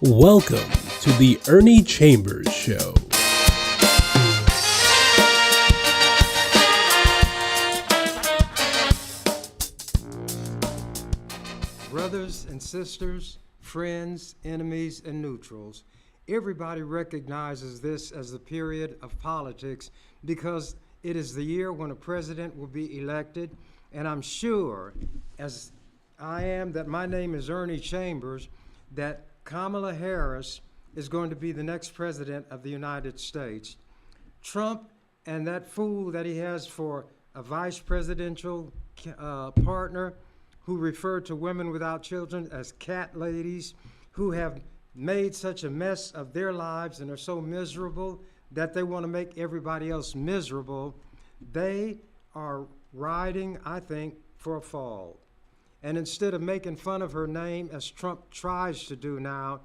Welcome to the Ernie Chambers Show. Brothers and sisters, friends, enemies, and neutrals, everybody recognizes this as the period of politics because it is the year when a president will be elected, and I'm sure, as I am, that my name is Ernie Chambers, that Kamala Harris is going to be the next president of the United States. Trump and that fool that he has for a vice presidential partner, who refer to women without children as cat ladies, who have made such a mess of their lives and are so miserable that they want to make everybody else miserable, they are riding, I think, for a fall. And instead of making fun of her name, as Trump tries to do now,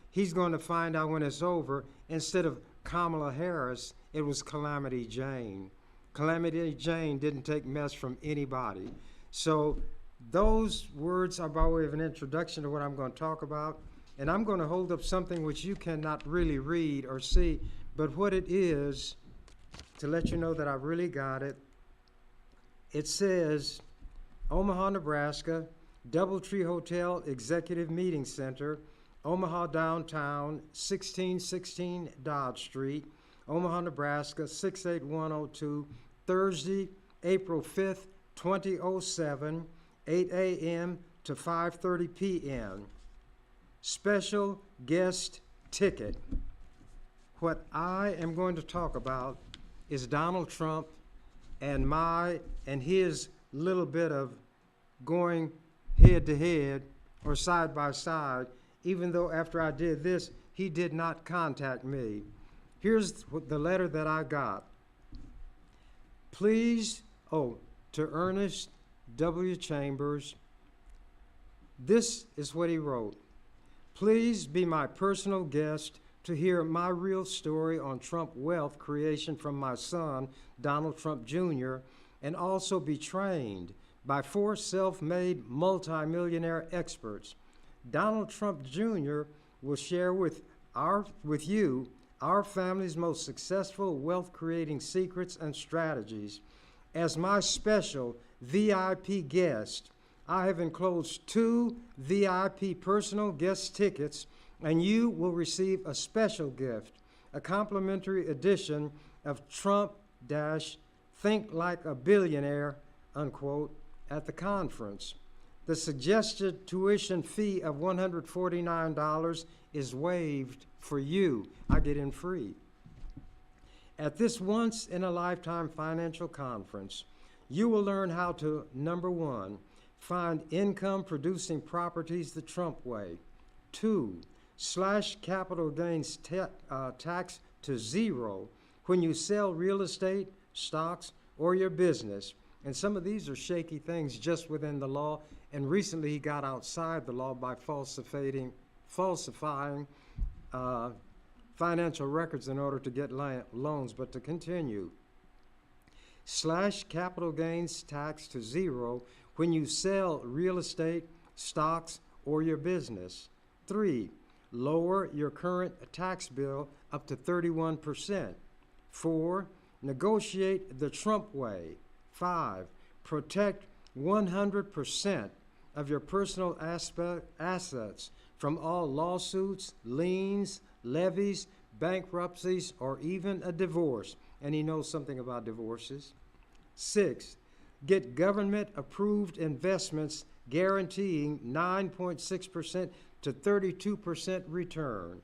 he's going to find out when it's over, instead of Kamala Harris, it was Calamity Jane. Calamity Jane didn't take mess from anybody. So those words are by way of an introduction to what I'm going to talk about. And I'm going to hold up something which you cannot really read or see, but what it is, to let you know that I really got it. It says, Omaha, Nebraska, Doubletree Hotel Executive Meeting Center, Omaha Downtown, 1616 Dodge Street, Omaha, Nebraska, 68102, Thursday, April 5th, 2007, 8 a.m. to 5:30 p.m. Special guest ticket. What I am going to talk about is Donald Trump and his little bit of going head to head or side by side, even though after I did this, he did not contact me. Here's the letter that I got. Please, to Ernest W. Chambers, this is what he wrote. Please be my personal guest to hear my real story on Trump wealth creation from my son, Donald Trump Jr., and also be trained by 4 self-made multimillionaire experts. Donald Trump Jr. will share with you our family's most successful wealth-creating secrets and strategies. As my special VIP guest, I have enclosed 2 VIP personal guest tickets, and you will receive a special gift, a complimentary edition of Trump-Think Like a Billionaire, unquote, at the conference. The suggested tuition fee of $149 is waived for you. I get in free. At this once-in-a-lifetime financial conference, you will learn how to, number 1, find income-producing properties the Trump way. 2, slash capital gains tax to 0 when you sell real estate, stocks, or your business. And some of these are shaky things just within the law. And recently he got outside the law by falsifying financial records in order to get loans. But to continue, slash capital gains tax to 0 when you sell real estate, stocks, or your business. 3, lower your current tax bill up to 31%. 4, negotiate the Trump way. 5, protect 100% of your personal assets from all lawsuits, liens, levies, bankruptcies, or even a divorce. And he knows something about divorces. 6, get government-approved investments guaranteeing 9.6% to 32% return.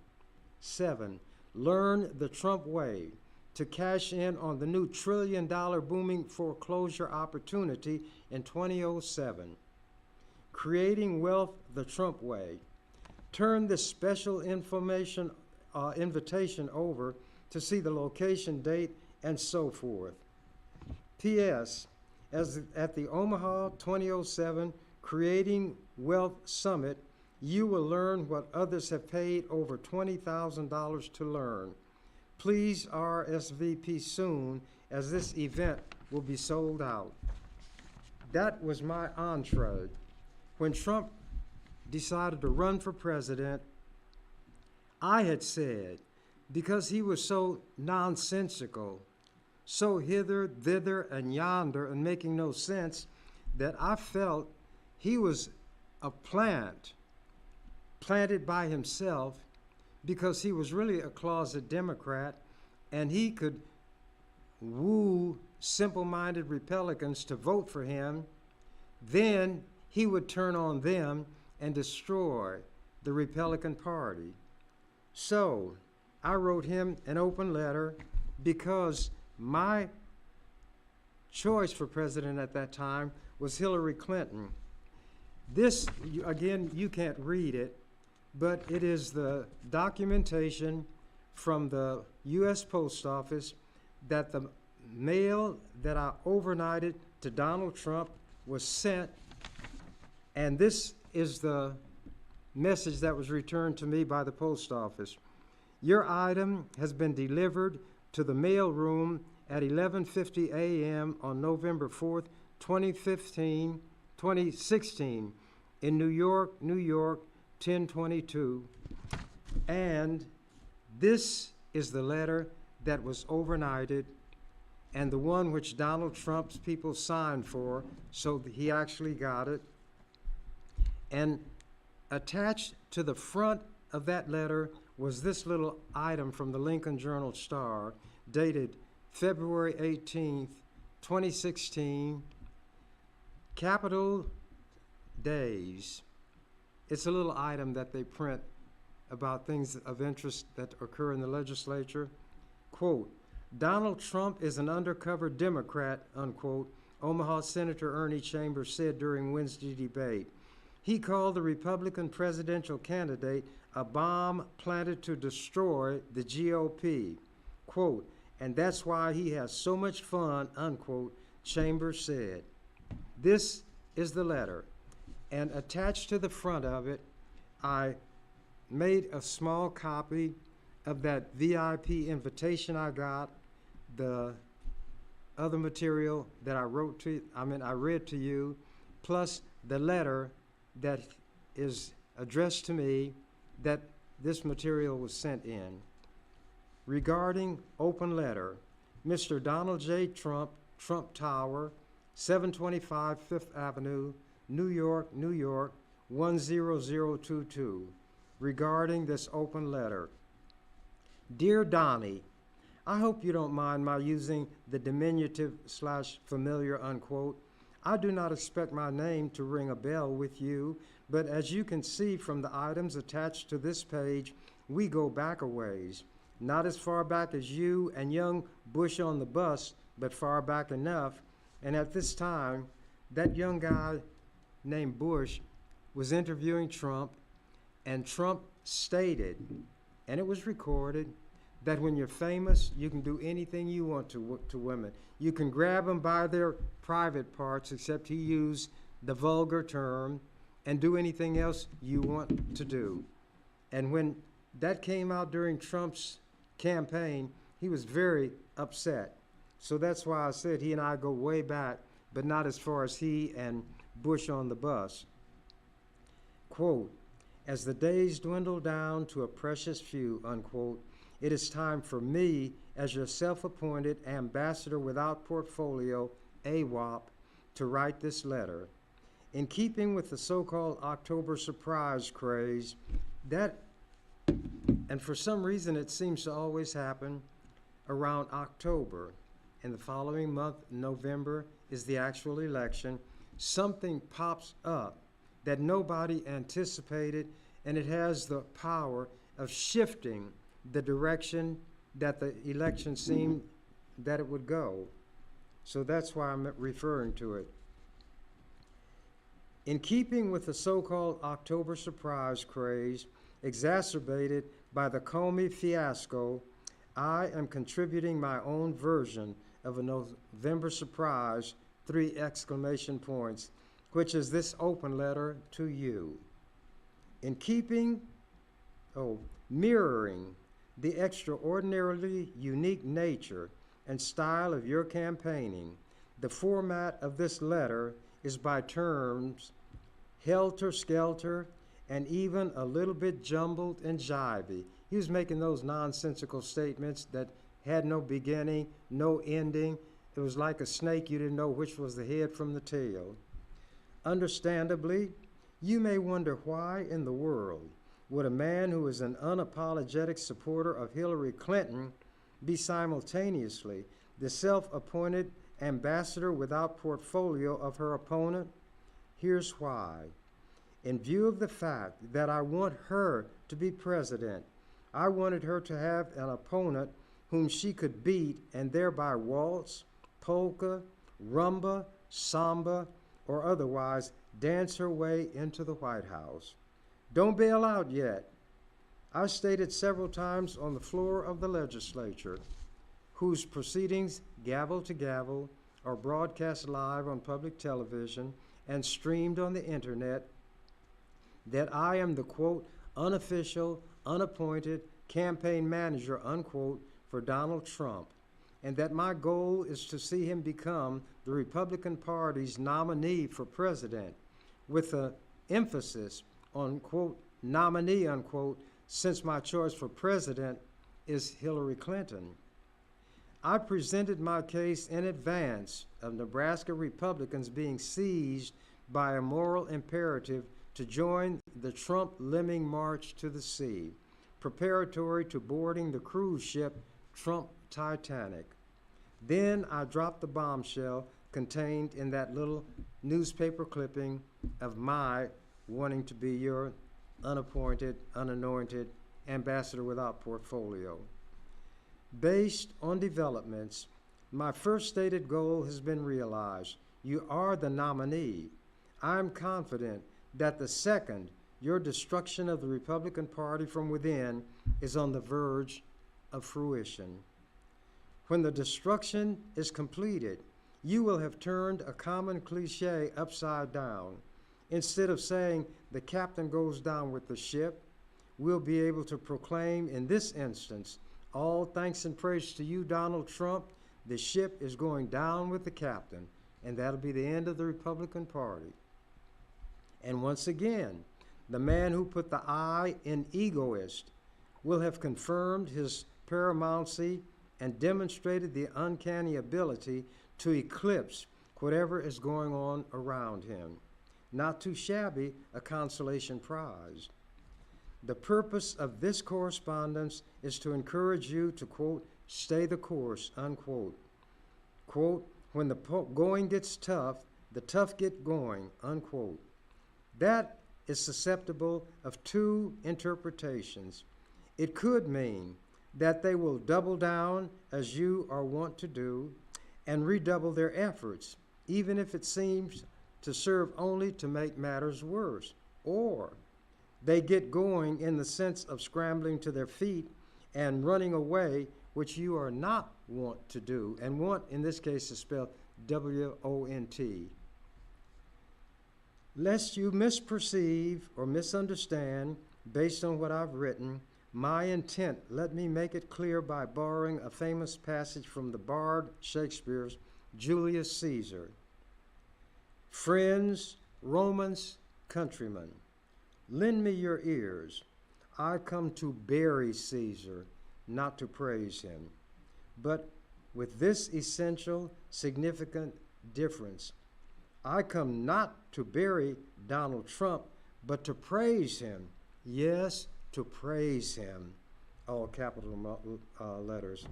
7, learn the Trump way to cash in on the new $1 trillion booming foreclosure opportunity in 2007. Creating wealth the Trump way. Turn this special invitation over to see the location, date, and so forth. P.S. As at the Omaha 2007 Creating Wealth Summit, you will learn what others have paid over $20,000 to learn. Please RSVP soon, as this event will be sold out. That was my entree. When Trump decided to run for president, I had said, because he was so nonsensical, so hither, thither, and yonder, and making no sense, that I felt he was a plant planted by himself, because he was really a closet Democrat, and he could woo simple-minded Republicans to vote for him. Then he would turn on them and destroy the Republican Party. So I wrote him an open letter because my choice for president at that time was Hillary Clinton. This, again, you can't read it, but it is the documentation from the U.S. Post Office that the mail that I overnighted to Donald Trump was sent, and this is the message that was returned to me by the post office. Your item has been delivered to the mail room at 11:50 a.m. on November 4th, 2016 in New York, New York, 1022. And this is the letter that was overnighted and the one which Donald Trump's people signed for, so he actually got it. And attached to the front of that letter was this little item from the Lincoln Journal-Star, dated February 18th, 2016, Capitol Days. It's a little item that they print about things of interest that occur in the legislature. Quote, Donald Trump is an undercover Democrat, unquote, Omaha Senator Ernie Chambers said during Wednesday debate. He called the Republican presidential candidate a bomb planted to destroy the GOP. Quote, and that's why he has so much fun, unquote, Chambers said. This is the letter. And attached to the front of it, I made a small copy of that VIP invitation I got, the other material that I read to you, plus the letter that is addressed to me that this material was sent in. Regarding open letter, Mr. Donald J. Trump, Trump Tower, 725 Fifth Avenue, New York, New York, 10022. Regarding this open letter. Dear Donnie, I hope you don't mind my using the diminutive / familiar, unquote. I do not expect my name to ring a bell with you, but as you can see from the items attached to this page, we go back a ways. Not as far back as you and young Bush on the bus, but far back enough. And at this time, that young guy named Bush was interviewing Trump, and Trump stated, and it was recorded, that when you're famous, you can do anything you want to women. You can grab them by their private parts, except he used the vulgar term, and do anything else you want to do. And when that came out during Trump's campaign, he was very upset. So that's why I said he and I go way back, but not as far as he and Bush on the bus. Quote, as the days dwindle down to a precious few, unquote, it is time for me, as your self-appointed ambassador without portfolio, AWOP, to write this letter. In keeping with the so-called October surprise craze, and for some reason it seems to always happen around October, and the following month, November, is the actual election, something pops up that nobody anticipated, and it has the power of shifting the direction that the election seemed that it would go. So that's why I'm referring to it. In keeping with the so-called October surprise craze, exacerbated by the Comey fiasco, I am contributing my own version of a November surprise, 3 exclamation points, which is this open letter to you. In keeping, mirroring the extraordinarily unique nature and style of your campaigning, the format of this letter is by terms helter-skelter and even a little bit jumbled and jivey. He was making those nonsensical statements that had no beginning, no ending. It was like a snake, you didn't know which was the head from the tail. Understandably, you may wonder why in the world would a man who is an unapologetic supporter of Hillary Clinton be simultaneously the self-appointed ambassador without portfolio of her opponent? Here's why. In view of the fact that I want her to be president, I wanted her to have an opponent whom she could beat and thereby waltz, polka, rumba, samba, or otherwise dance her way into the White House. Don't bail out yet. I stated several times on the floor of the legislature, whose proceedings, gavel to gavel, are broadcast live on public television and streamed on the internet, that I am the, quote, unofficial, unappointed campaign manager, unquote, for Donald Trump, and that my goal is to see him become the Republican Party's nominee for president, with an emphasis on, quote, nominee, unquote, since my choice for president is Hillary Clinton. I presented my case in advance of Nebraska Republicans being seized by a moral imperative to join the Trump lemming march to the sea, preparatory to boarding the cruise ship Trump Titanic. Then I dropped the bombshell contained in that little newspaper clipping of my wanting to be your unappointed, unanointed ambassador without portfolio. Based on developments, my first stated goal has been realized. You are the nominee. I'm confident that the second, your destruction of the Republican Party from within, is on the verge of fruition. When the destruction is completed, you will have turned a common cliche upside down. Instead of saying the captain goes down with the ship, we'll be able to proclaim in this instance, all thanks and praise to you, Donald Trump, the ship is going down with the captain, and that'll be the end of the Republican Party. And once again, the man who put the I in egoist will have confirmed his paramountcy and demonstrated the uncanny ability to eclipse whatever is going on around him. Not too shabby a consolation prize. The purpose of this correspondence is to encourage you to, quote, stay the course, unquote. Quote, when the going gets tough, the tough get going, unquote. That is susceptible of two interpretations. It could mean that they will double down, as you are wont to do, and redouble their efforts, even if it seems to serve only to make matters worse. Or they get going in the sense of scrambling to their feet and running away, which you are not wont to do. And want, in this case, is spelled W-O-N-T. Lest you misperceive or misunderstand, based on what I've written, my intent, let me make it clear by borrowing a famous passage from the bard Shakespeare's Julius Caesar. Friends, Romans, countrymen, lend me your ears. I come to bury Caesar, not to praise him. But with this essential, significant difference, I come not to bury Donald Trump, but to praise him. Yes, to praise him. All capital letters.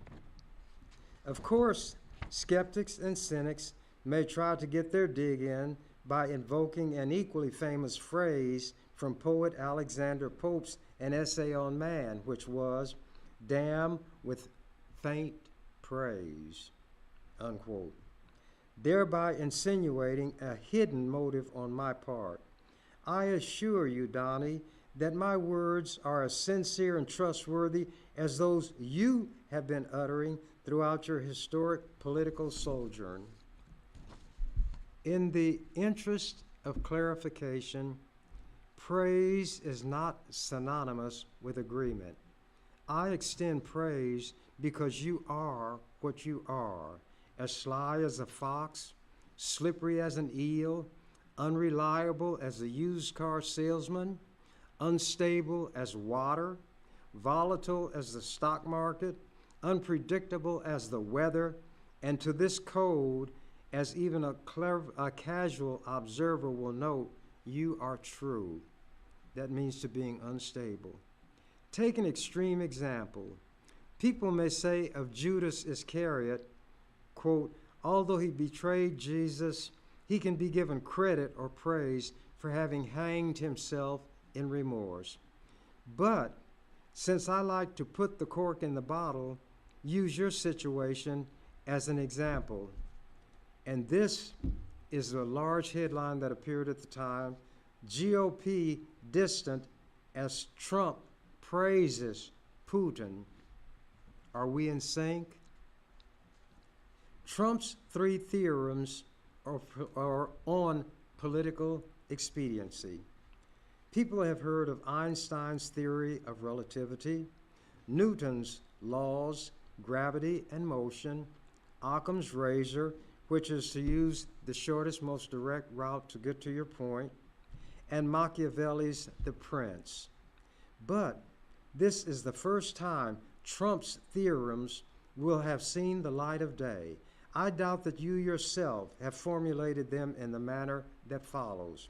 Of course, skeptics and cynics may try to get their dig in by invoking an equally famous phrase from poet Alexander Pope's An Essay on Man, which was, damn with faint praise, unquote, thereby insinuating a hidden motive on my part. I assure you, Donnie, that my words are as sincere and trustworthy as those you have been uttering throughout your historic political sojourn. In the interest of clarification, praise is not synonymous with agreement. I extend praise because you are what you are, as sly as a fox, slippery as an eel, unreliable as a used car salesman, unstable as water, volatile as the stock market, unpredictable as the weather, and to this code, as even a casual observer will note, you are true. That means to being unstable. Take an extreme example. People may say of Judas Iscariot, quote, although he betrayed Jesus, he can be given credit or praise for having hanged himself in remorse. But since I like to put the cork in the bottle, use your situation as an example. And this is a large headline that appeared at the time. GOP distant as Trump praises Putin. Are we in sync? Trump's 3 theorems are on political expediency. People have heard of Einstein's theory of relativity, Newton's laws, gravity and motion, Occam's razor, which is to use the shortest, most direct route to get to your point, and Machiavelli's The Prince. But this is the first time Trump's theorems will have seen the light of day. I doubt that you yourself have formulated them in the manner that follows.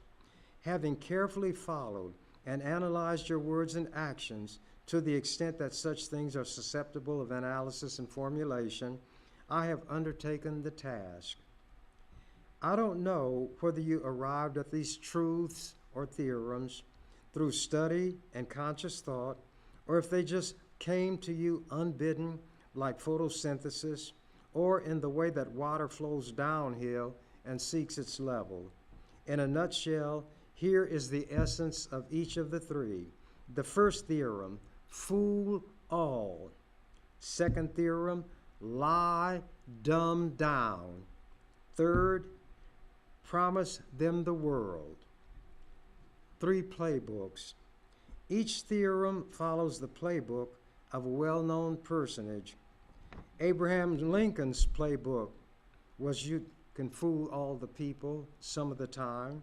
Having carefully followed and analyzed your words and actions to the extent that such things are susceptible of analysis and formulation, I have undertaken the task. I don't know whether you arrived at these truths or theorems through study and conscious thought, or if they just came to you unbidden like photosynthesis, or in the way that water flows downhill and seeks its level. In a nutshell, here is the essence of each of the 3. The first theorem, fool all. Second theorem, lie, dumb down. Third, promise them the world. 3 playbooks. Each theorem follows the playbook of a well-known personage. Abraham Lincoln's playbook was you can fool all the people some of the time.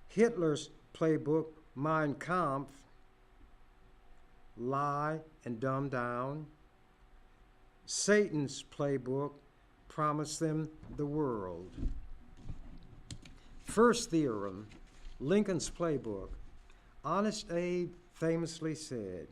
Hitler's playbook, Mein Kampf, lie and dumb down. Satan's playbook, promise them the world. First theorem, Lincoln's playbook. Honest Abe famously said,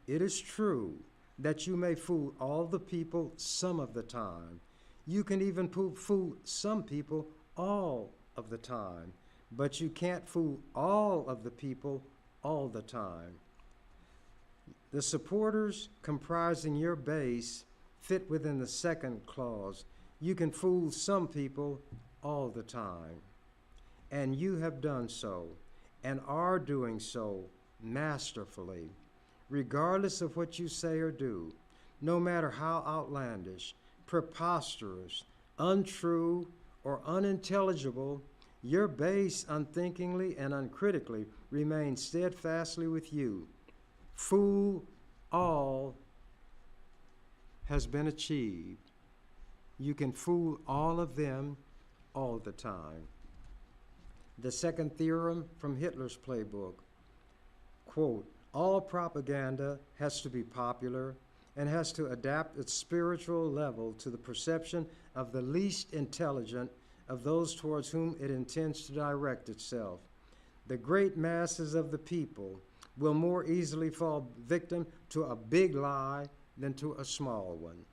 "It is true that you may fool all the people some of the time. You can even fool some people all of the time, but you can't fool all of the people all the time." The supporters comprising your base fit within the second clause. You can fool some people all the time. And you have done so, and are doing so masterfully. Regardless of what you say or do, no matter how outlandish, preposterous, untrue, or unintelligible, your base unthinkingly and uncritically remains steadfastly with you. Fool all has been achieved. You can fool all of them all the time. The second theorem from Hitler's playbook, quote, all propaganda has to be popular and has to adapt its spiritual level to the perception of the least intelligent of those towards whom it intends to direct itself. The great masses of the people will more easily fall victim to a big lie than to a small one.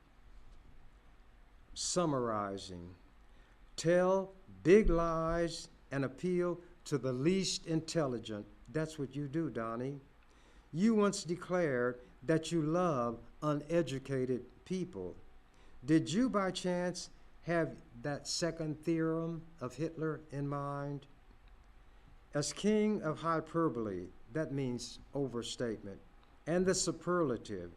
Summarizing, tell big lies and appeal to the least intelligent. That's what you do, Donnie. You once declared that you love uneducated people. Did you by chance have that second theorem of Hitler in mind? As king of hyperbole, that means overstatement, and the superlative,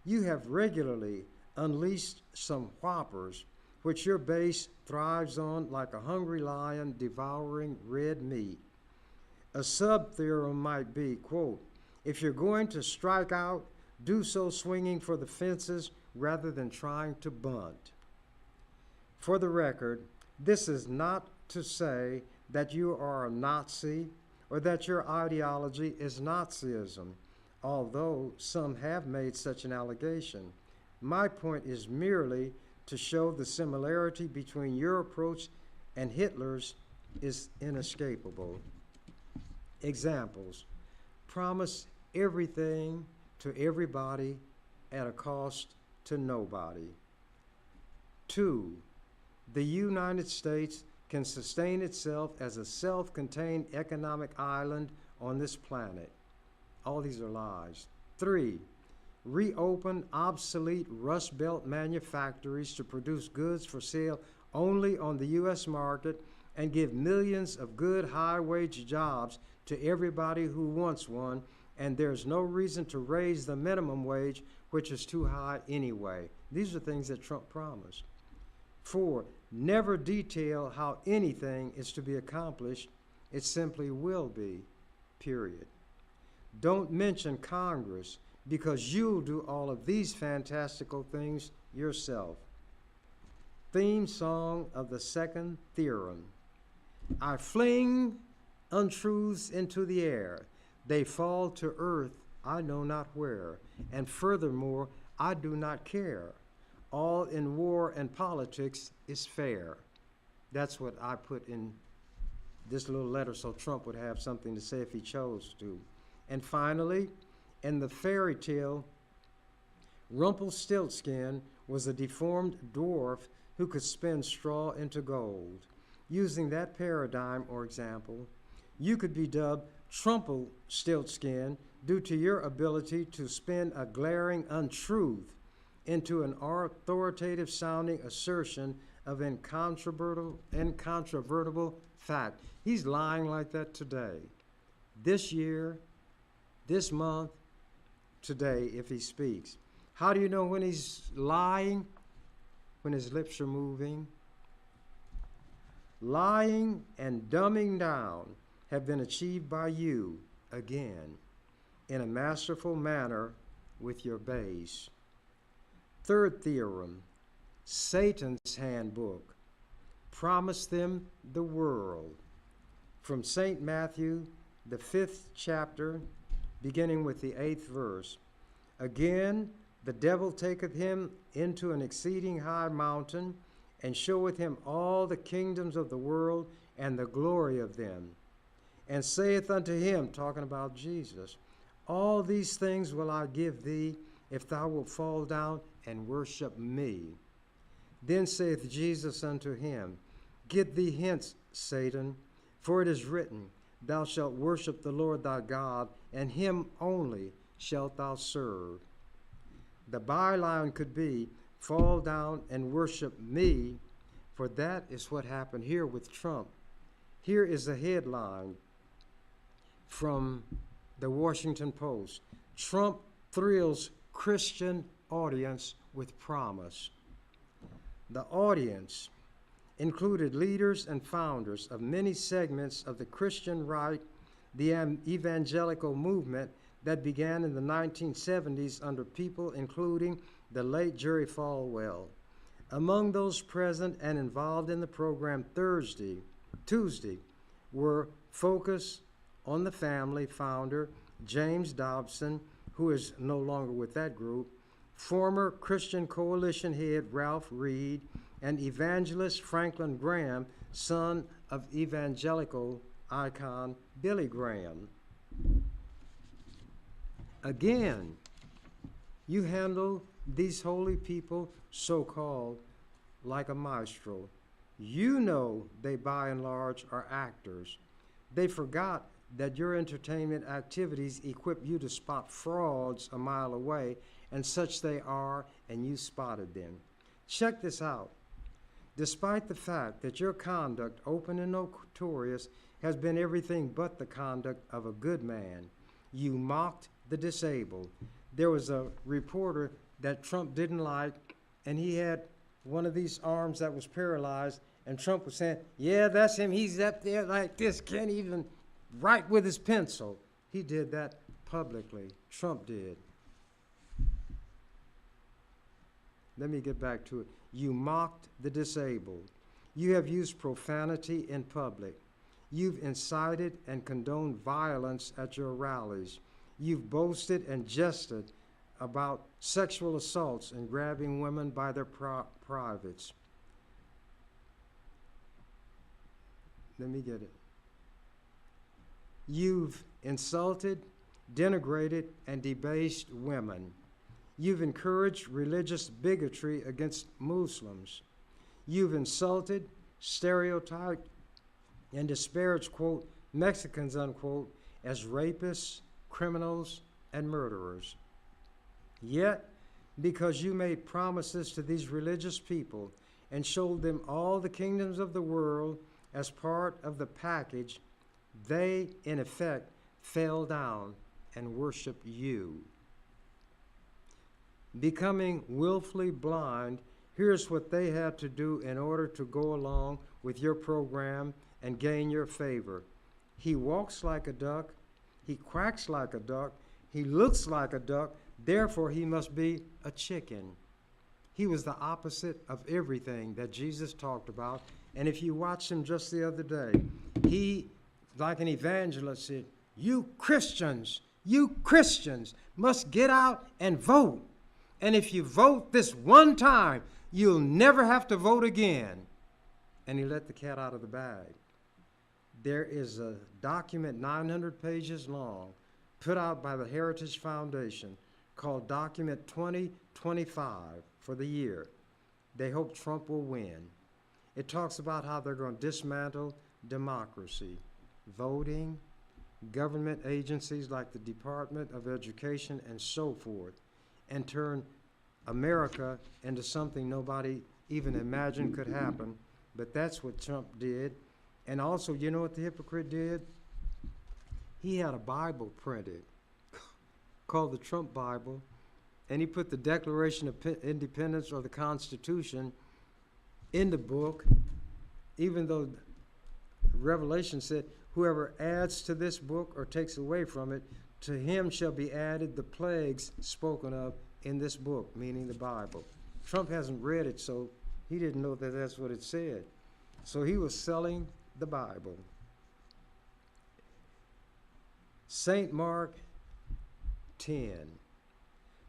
you have regularly unleashed some whoppers which your base thrives on like a hungry lion devouring red meat. A sub-theorem might be, quote, if you're going to strike out, do so swinging for the fences rather than trying to bunt. For the record, this is not to say that you are a Nazi or that your ideology is Nazism. although some have made such an allegation. My point is merely to show the similarity between your approach and Hitler's is inescapable. Examples: promise everything to everybody at a cost to nobody. 2. The United States can sustain itself as a self-contained economic island on this planet. All these are lies. 3. Reopen obsolete Rust Belt manufactories to produce goods for sale only on the U.S. market and give millions of good high-wage jobs to everybody who wants one, and there's no reason to raise the minimum wage, which is too high anyway. These are things that Trump promised. 4. Never detail how anything is to be accomplished. It simply will be, period. Don't mention Congress, because you'll do all of these fantastical things yourself. Theme song of the second theorem. I fling untruths into the air. They fall to earth, I know not where. And furthermore, I do not care. All in war and politics is fair. That's what I put in this little letter so Trump would have something to say if he chose to. And finally, in the fairy tale, Rumpelstiltskin was a deformed dwarf who could spin straw into gold. Using that paradigm or example, you could be dubbed Trumpelstiltskin due to your ability to spin a glaring untruth into an authoritative sounding assertion of incontrovertible fact. He's lying like that today. This year, this month, today, if he speaks. How do you know when he's lying? When his lips are moving. Lying and dumbing down have been achieved by you, again, in a masterful manner with your base. Third theorem, Satan's handbook. Promise them the world. From St. Matthew, the 5th chapter, beginning with the 8th verse. Again, the devil taketh him into an exceeding high mountain, and showeth him all the kingdoms of the world and the glory of them, and saith unto him, talking about Jesus, all these things will I give thee, if thou wilt fall down and worship me. Then saith Jesus unto him, Get thee hence, Satan, for it is written, Thou shalt worship the Lord thy God, and him only shalt thou serve. The byline could be, fall down and worship me, for that is what happened here with Trump. Here is a headline from the Washington Post. Trump thrills Christian audience with promise. The audience included leaders and founders of many segments of the Christian right, the evangelical movement that began in the 1970s under people including the late Jerry Falwell. Among those present and involved in the program Tuesday were Focus on the Family founder James Dobson, who is no longer with that group, former Christian Coalition head Ralph Reed, and evangelist Franklin Graham, son of evangelical icon Billy Graham. Again, you handle these holy people, so-called, like a maestro. You know they, by and large, are actors. They forgot that your entertainment activities equip you to spot frauds a mile away, and such they are, and you spotted them. Check this out. Despite the fact that your conduct, open and notorious, has been everything but the conduct of a good man, you mocked the disabled. There was a reporter that Trump didn't like, and he had one of these arms that was paralyzed, and Trump was saying, yeah, that's him. He's up there like this, can't even write with his pencil. He did that publicly. Trump did. Let me get back to it. You mocked the disabled. You have used profanity in public. You've incited and condoned violence at your rallies. You've boasted and jested about sexual assaults and grabbing women by their privates. Let me get it. You've insulted, denigrated, and debased women. You've encouraged religious bigotry against Muslims. You've insulted, stereotyped, and disparaged, quote, Mexicans, unquote, as rapists, criminals, and murderers. Yet, because you made promises to these religious people and showed them all the kingdoms of the world as part of the package, they, in effect, fell down and worshiped you. Becoming willfully blind, here's what they had to do in order to go along with your program and gain your favor. He walks like a duck, he quacks like a duck, he looks like a duck, therefore he must be a chicken. He was the opposite of everything that Jesus talked about. And if you watched him just the other day, he, like an evangelist, said, you Christians must get out and vote. And if you vote this one time, you'll never have to vote again. And he let the cat out of the bag. There is a document 900 pages long put out by the Heritage Foundation called Document 2025 for the year. They hope Trump will win. It talks about how they're going to dismantle democracy, voting, government agencies like the Department of Education and so forth, and turn America into something nobody even imagined could happen. But that's what Trump did. And also, you know what the hypocrite did? He had a Bible printed called the Trump Bible, and he put the Declaration of Independence or the Constitution in the book, even though Revelation said, whoever adds to this book or takes away from it, to him shall be added the plagues spoken of in this book, meaning the Bible. Trump hasn't read it, so he didn't know that that's what it said. So he was selling the Bible. St. Mark 10.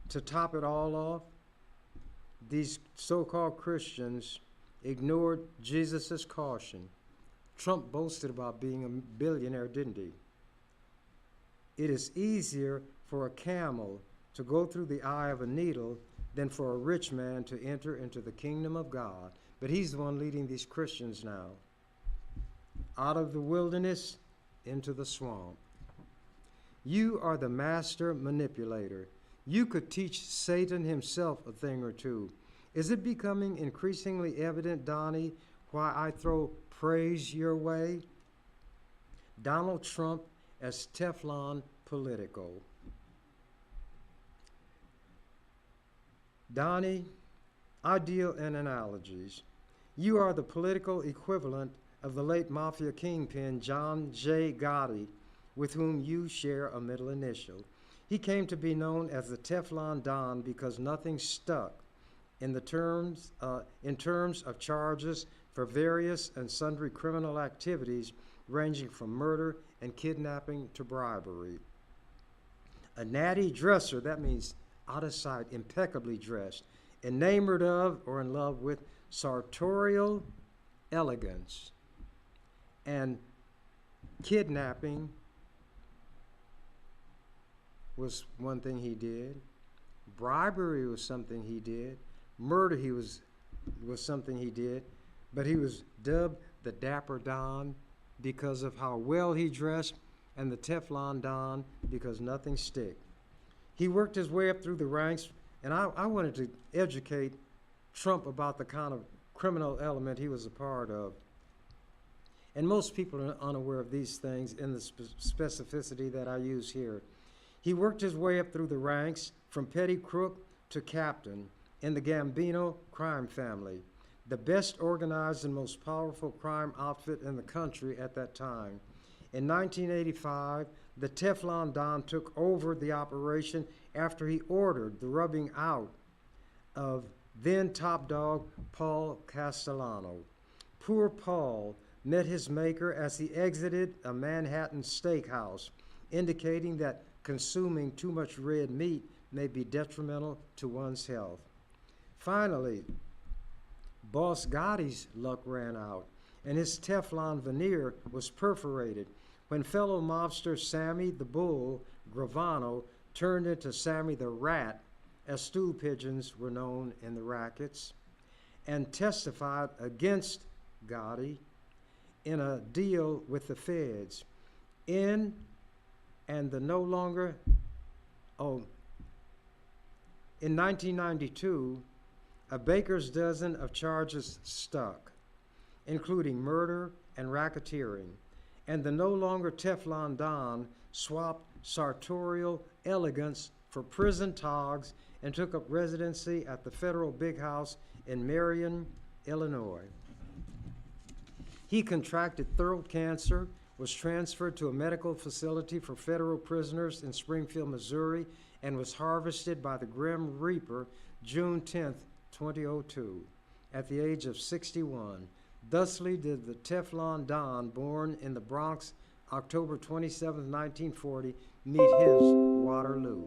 To top it all off, these so-called Christians ignored Jesus' caution. Trump boasted about being a billionaire, didn't he? It is easier for a camel to go through the eye of a needle than for a rich man to enter into the kingdom of God. But he's the one leading these Christians now out of the wilderness into the swamp. You are the master manipulator. You could teach Satan himself a thing or two. Is it becoming increasingly evident, Donnie, why I throw praise your way? Donald Trump as Teflon Politico. Donnie, I deal in analogies. You are the political equivalent of the late mafia kingpin John J. Gotti, with whom you share a middle initial. He came to be known as the Teflon Don because nothing stuck in terms of charges for various and sundry criminal activities ranging from murder and kidnapping to bribery. A natty dresser, that means out of sight, impeccably dressed, enamored of or in love with sartorial elegance. And kidnapping was one thing he did. Bribery was something he did. Murder was something he did. But he was dubbed the Dapper Don because of how well he dressed, and the Teflon Don because nothing stick. He worked his way up through the ranks, and I wanted to educate Trump about the kind of criminal element he was a part of. And most people are unaware of these things in the specificity that I use here. He worked his way up through the ranks from petty crook to captain in the Gambino crime family, the best organized and most powerful crime outfit in the country at that time. In 1985, the Teflon Don took over the operation after he ordered the rubbing out of then top dog Paul Castellano. Poor Paul met his maker as he exited a Manhattan steakhouse, indicating that consuming too much red meat may be detrimental to one's health. Finally, Boss Gotti's luck ran out, and his Teflon veneer was perforated when fellow mobster Sammy the Bull Gravano turned into Sammy the Rat, as stool pigeons were known in the rackets, and testified against Gotti in a deal with the feds. In 1992, a baker's dozen of charges stuck, including murder and racketeering, and the no longer Teflon Don swapped sartorial elegance for prison togs and took up residency at the federal big house in Marion, Illinois. He contracted throat cancer, was transferred to a medical facility for federal prisoners in Springfield, Missouri, and was harvested by the Grim Reaper June 10, 2002, at the age of 61. Thusly did the Teflon Don, born in the Bronx October 27, 1940, meet his Waterloo.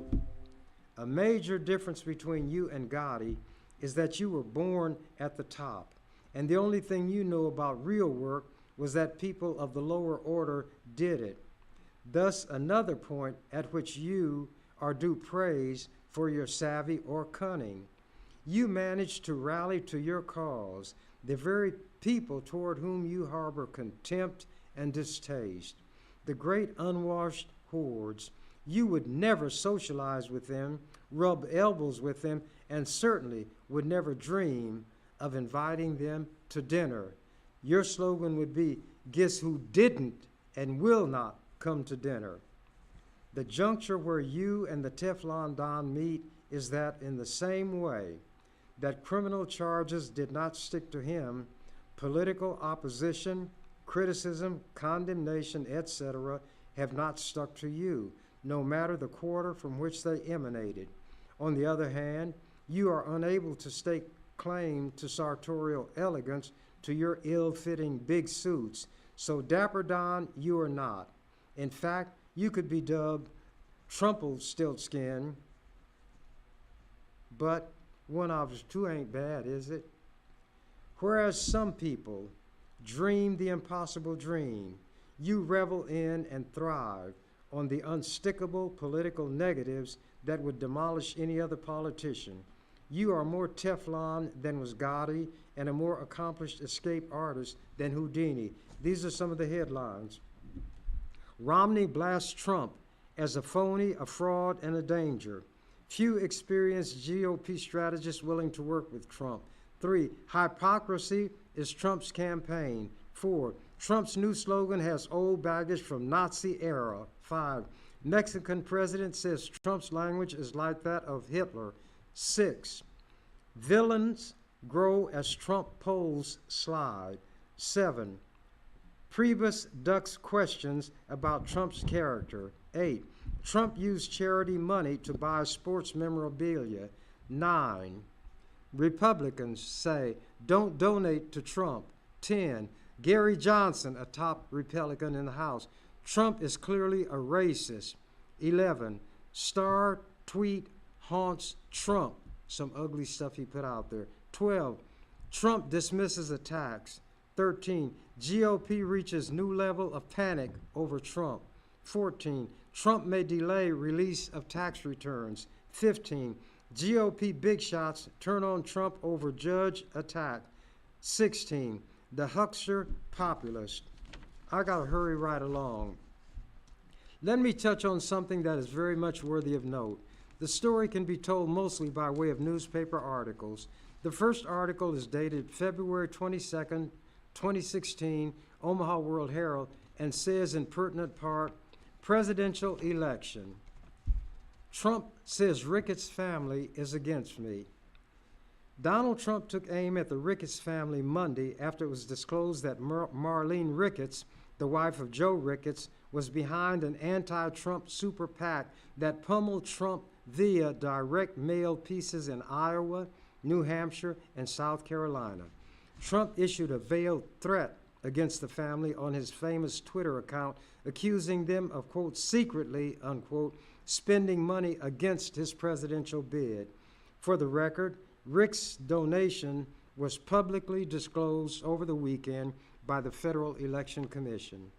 A major difference between you and Gotti is that you were born at the top, and the only thing you know about real work was that people of the lower order did it. Thus, another point at which you are due praise for your savvy or cunning. You managed to rally to your cause the very people toward whom you harbor contempt and distaste. The great unwashed hordes. You would never socialize with them, rub elbows with them, and certainly would never dream of inviting them to dinner. Your slogan would be, "Guess who didn't and will not come to dinner?" The juncture where you and the Teflon Don meet is that in the same way that criminal charges did not stick to him, political opposition, criticism, condemnation, etc., have not stuck to you, no matter the quarter from which they emanated. On the other hand, you are unable to stake claim to sartorial elegance to your ill-fitting big suits, so Dapper Don you are not. In fact, you could be dubbed Trumpelstiltskin, but one of the two ain't bad, is it? Whereas some people dream the impossible dream, you revel in and thrive on the unstickable political negatives that would demolish any other politician. You are more Teflon than was Gotti and a more accomplished escape artist than Houdini. These are some of the headlines. Romney blasts Trump as a phony, a fraud, and a danger. Few experienced GOP strategists willing to work with Trump. 3, hypocrisy is Trump's campaign. 4, Trump's new slogan has old baggage from Nazi era. 5, Mexican president says Trump's language is like that of Hitler. 6, villains grow as Trump polls slide. 7, Priebus ducks questions about Trump's character. 8, Trump used charity money to buy sports memorabilia. 9, Republicans say don't donate to Trump. 10, Gary Johnson, a top Republican in the House. Trump is clearly a racist. 11, star tweet haunts Trump. Some ugly stuff he put out there. 12, Trump dismisses attacks. 13, GOP reaches new level of panic over Trump. 14, Trump may delay release of tax returns. 15, GOP big shots turn on Trump over judge attack. 16, the huckster populist. I gotta hurry right along. Let me touch on something that is very much worthy of note. The story can be told mostly by way of newspaper articles. The first article is dated February 22nd, 2016, Omaha World Herald, and says in pertinent part, presidential election. Trump says Ricketts family is against me. Donald Trump took aim at the Ricketts family Monday after it was disclosed that Marlene Ricketts, the wife of Joe Ricketts, was behind an anti-Trump super PAC that pummeled Trump via direct mail pieces in Iowa, New Hampshire, and South Carolina. Trump issued a veiled threat against the family on his famous Twitter account, accusing them of, quote, secretly, unquote, spending money against his presidential bid. For the record, Rick's donation was publicly disclosed over the weekend by the Federal Election Commission.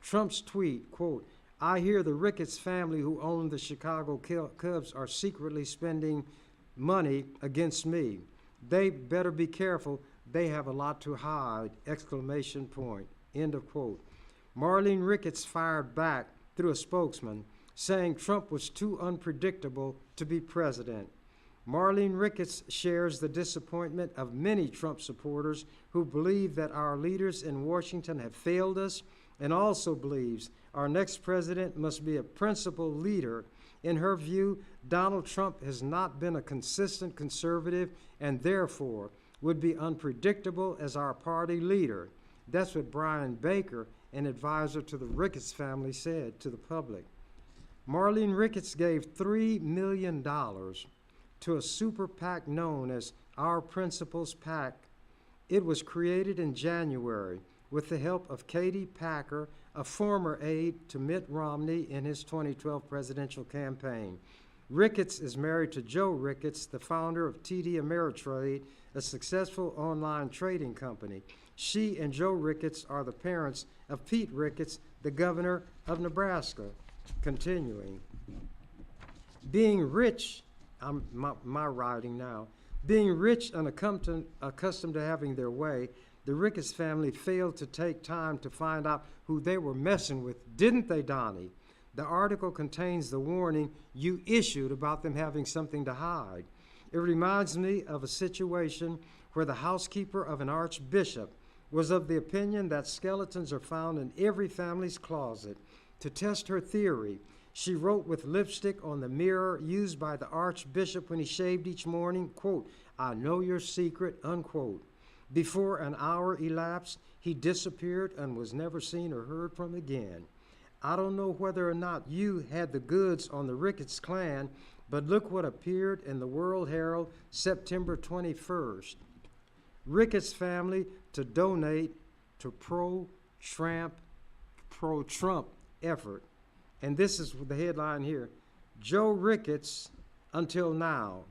Trump's tweet, quote, "I hear the Ricketts family who own the Chicago Cubs are secretly spending money against me. They better be careful. They have a lot to hide, exclamation point," end of quote. Marlene Ricketts fired back through a spokesman, saying Trump was too unpredictable to be president. Marlene Ricketts shares the disappointment of many Trump supporters who believe that our leaders in Washington have failed us, and also believes our next president must be a principled leader. In her view, Donald Trump has not been a consistent conservative and therefore would be unpredictable as our party leader. That's what Brian Baker, an advisor to the Ricketts family, said to the public. Marlene Ricketts gave $3 million to a super PAC known as Our Principles PAC. It was created in January with the help of Katie Packer, a former aide to Mitt Romney in his 2012 presidential campaign. Ricketts is married to Joe Ricketts, the founder of TD Ameritrade, a successful online trading company. She and Joe Ricketts are the parents of Pete Ricketts, the governor of Nebraska. Continuing. Being rich, my writing now, being rich and accustomed to having their way, the Ricketts family failed to take time to find out who they were messing with, didn't they, Donnie? The article contains the warning you issued about them having something to hide. It reminds me of a situation where the housekeeper of an archbishop was of the opinion that skeletons are found in every family's closet. To test her theory, she wrote with lipstick on the mirror used by the archbishop when he shaved each morning, quote, "I know your secret," unquote. Before an hour elapsed, he disappeared and was never seen or heard from again. I don't know whether or not you had the goods on the Ricketts clan, but look what appeared in the World Herald September 21st. Ricketts family to donate to pro-Trump effort. And this is the headline here. Joe Ricketts until now.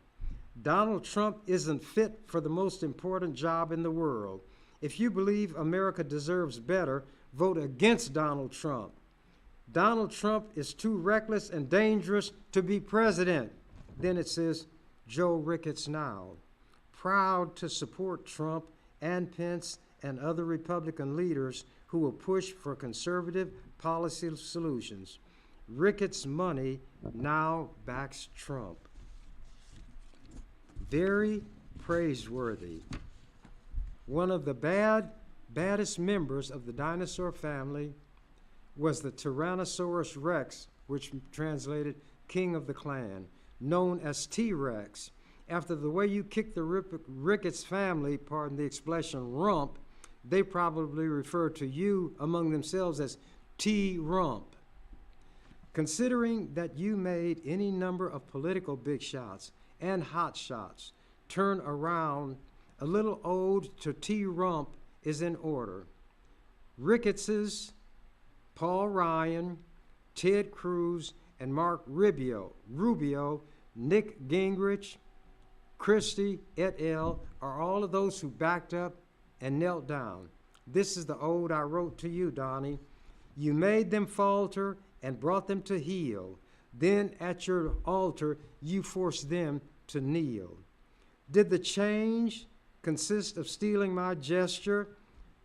Donald Trump isn't fit for the most important job in the world. If you believe America deserves better, vote against Donald Trump. Donald Trump is too reckless and dangerous to be president. Then it says, Joe Ricketts now. Proud to support Trump and Pence and other Republican leaders who will push for conservative policy solutions. Ricketts' money now backs Trump. Very praiseworthy. One of the baddest members of the dinosaur family was the Tyrannosaurus Rex, which translated King of the Clan, known as T-Rex. After the way you kicked the Ricketts family, pardon the expression, rump, they probably refer to you among themselves as T-Rump. Considering that you made any number of political big shots and hot shots turn around, a little ode to T-Rump is in order. Ricketts's, Paul Ryan, Ted Cruz, and Mark Rubio, Nick Gingrich, Christie, et al. Are all of those who backed up and knelt down. This is the ode I wrote to you, Donnie. You made them falter and brought them to heel. Then at your altar, you forced them to kneel. Did the change consist of stealing my gesture?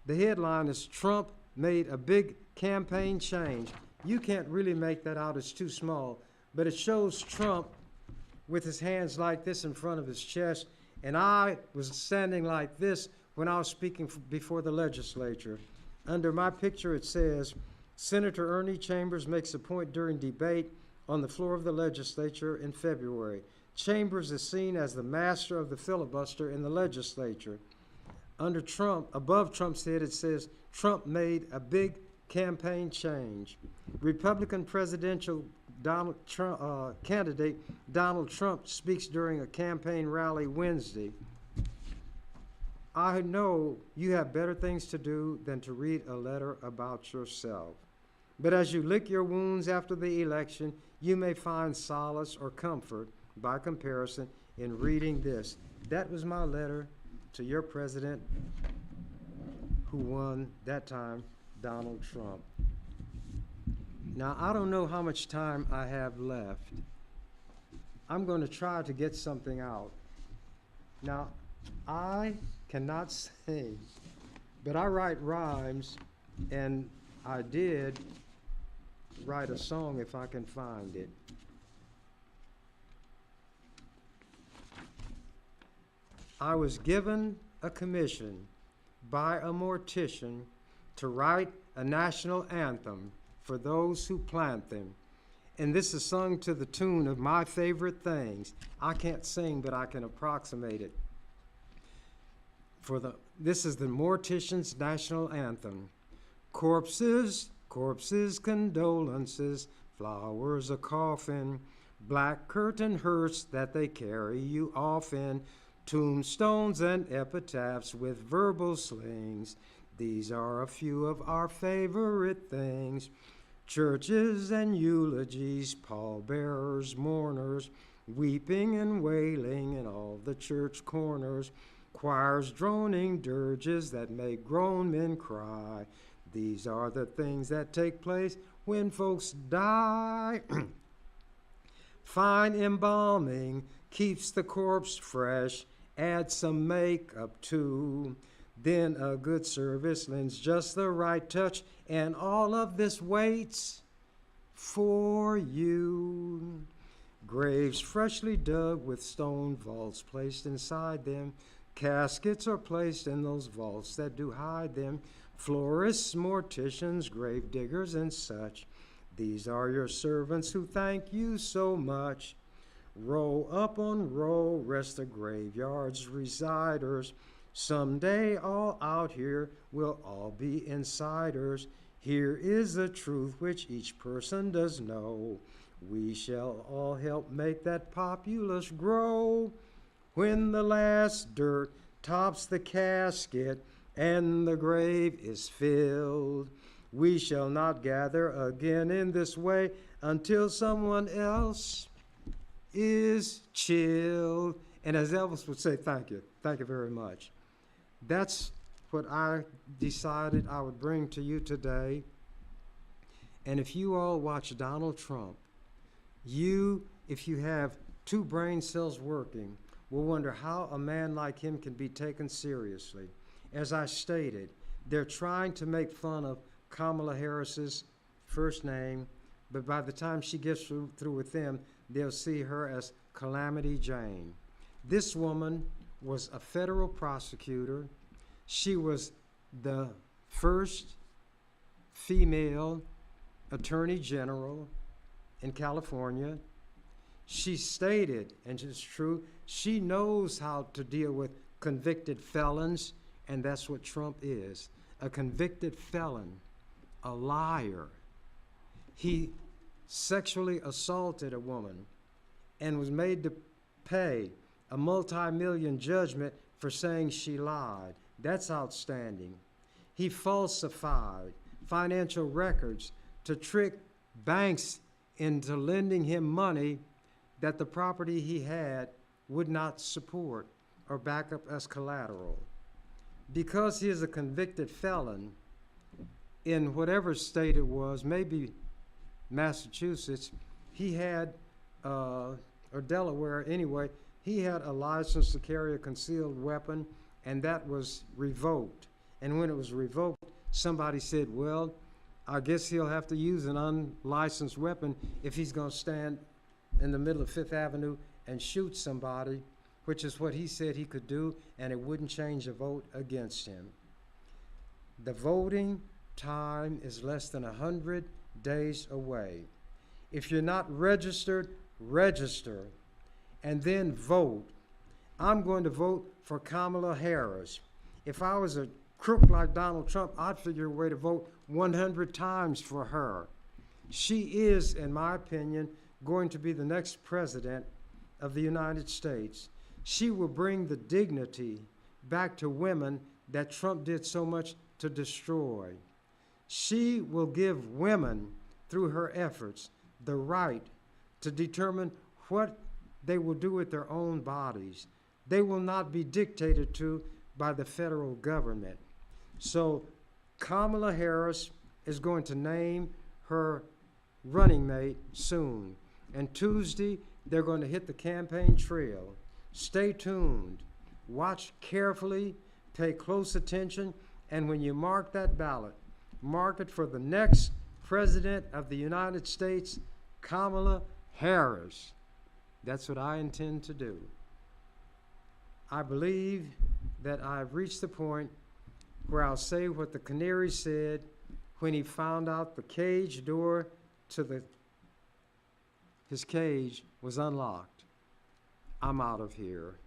The headline is Trump made a big campaign change. You can't really make that out, it's too small, but it shows Trump with his hands like this in front of his chest, and I was standing like this when I was speaking before the legislature. Under my picture it says, Senator Ernie Chambers makes a point during debate on the floor of the legislature in February. Chambers is seen as the master of the filibuster in the legislature. Under Trump, above Trump's head, it says, Trump made a big campaign change. Republican presidential candidate Donald Trump speaks during a campaign rally Wednesday. I know you have better things to do than to read a letter about yourself. But as you lick your wounds after the election, you may find solace or comfort by comparison in reading this. That was my letter to your president who won that time, Donald Trump. Now, I don't know how much time I have left. I'm going to try to get something out. Now, I cannot sing, but I write rhymes, and I did write a song if I can find it. I was given a commission by a mortician to write a national anthem for those who plant them. And this is sung to the tune of My Favorite Things. I can't sing, but I can approximate it. This is the mortician's national anthem. Corpses, corpses, condolences, flowers a coffin, black curtain hearse that they carry you off in, tombstones and epitaphs with verbal slings. These are a few of our favorite things. Churches and eulogies, pallbearers, mourners, weeping and wailing in all the church corners, choirs droning dirges that make grown men cry. These are the things that take place when folks die. Fine embalming keeps the corpse fresh, add some makeup too. Then a good service lends just the right touch, and all of this waits for you. Graves freshly dug with stone vaults placed inside them. Caskets are placed in those vaults that do hide them. Florists, morticians, grave diggers, and such. These are your servants who thank you so much. Row up on row rest the graveyard's residers. Someday all out here will all be insiders. Here is the truth which each person does know. We shall all help make that populace grow. When the last dirt tops the casket and the grave is filled, we shall not gather again in this way until someone else is chilled. And as Elvis would say, thank you very much. That's what I decided I would bring to you today. And if you all watch Donald Trump, if you have two brain cells working, will wonder how a man like him can be taken seriously. As I stated, they're trying to make fun of Kamala Harris's first name, but by the time she gets through with them, they'll see her as Calamity Jane. This woman was a federal prosecutor. She was the first female attorney general in California. She stated, and it's true, she knows how to deal with convicted felons, and that's what Trump is, a convicted felon, a liar. He sexually assaulted a woman and was made to pay a multi-million judgment for saying she lied. That's outstanding. He falsified financial records to trick banks into lending him money that the property he had would not support or back up as collateral. Because he is a convicted felon in whatever state it was, maybe Massachusetts, he had, or Delaware anyway, he had a license to carry a concealed weapon, and that was revoked. And when it was revoked, somebody said, well, I guess he'll have to use an unlicensed weapon if he's going to stand in the middle of Fifth Avenue and shoot somebody, which is what he said he could do, and it wouldn't change a vote against him. The voting time is less than 100 days away. If you're not registered, register and then vote. I'm going to vote for Kamala Harris. If I was a crook like Donald Trump, I'd figure a way to vote 100 times for her. She is, in my opinion, going to be the next president of the United States. She will bring the dignity back to women that Trump did so much to destroy. She will give women, through her efforts, the right to determine what they will do with their own bodies. They will not be dictated to by the federal government. So Kamala Harris is going to name her running mate soon. And Tuesday, they're going to hit the campaign trail. Stay tuned. Watch carefully. Pay close attention. And when you mark that ballot, mark it for the next President of the United States, Kamala Harris. That's what I intend to do. I believe that I've reached the point where I'll say what the canary said when he found out the cage door to his cage was unlocked. I'm out of here.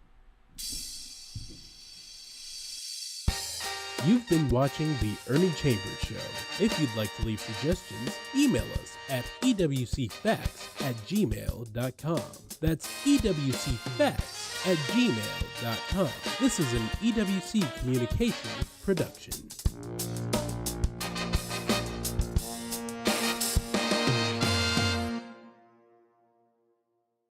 You've been watching The Ernie Chambers Show. If you'd like to leave suggestions, email us at ewcfacts@gmail.com. That's ewcfacts@gmail.com. This is an EWC Communications production.